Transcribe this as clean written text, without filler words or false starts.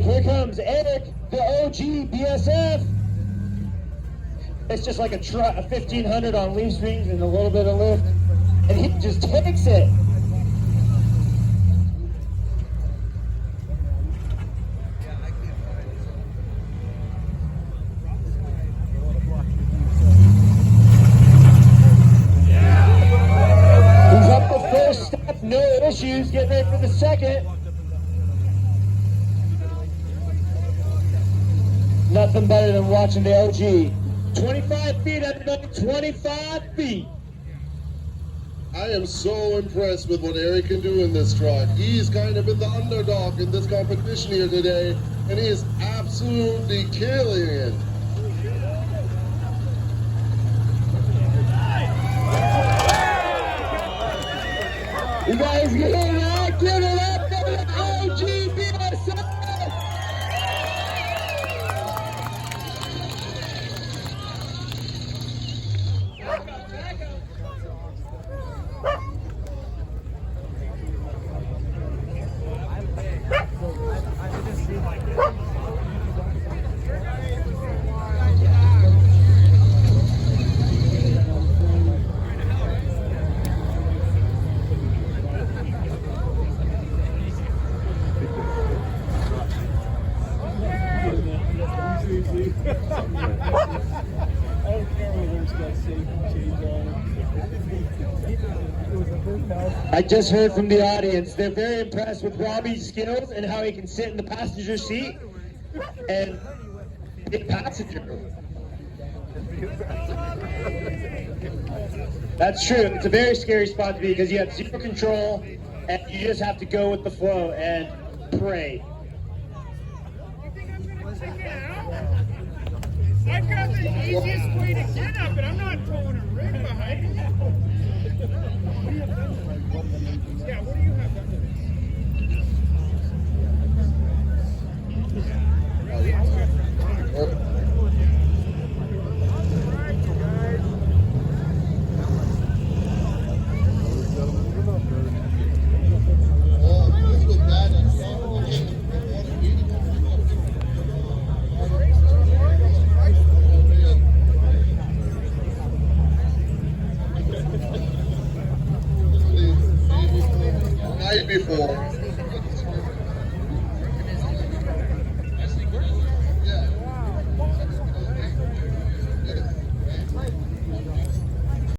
Here comes Eric, the OG BSF. It's just like a 1500 on leaf springs and a little bit of lift, and he just takes it. He's up the first step, no issues, getting ready for the second. Nothing better than watching the OG. 25 feet, everybody, 25 feet. I am so impressed with what Eric can do in this truck. He's kind of been the underdog in this competition here today, and he is absolutely killing it. You guys get it up, give it up for the OG BSF. I just heard from the audience. They're very impressed with Robbie's skills and how he can sit in the passenger seat and be a passenger. That's true. It's a very scary spot to be because you have zero control and you just have to go with the flow and pray. I've got the easiest way to get up, but I'm not throwing a rig behind me. Yeah, what do you have done to this?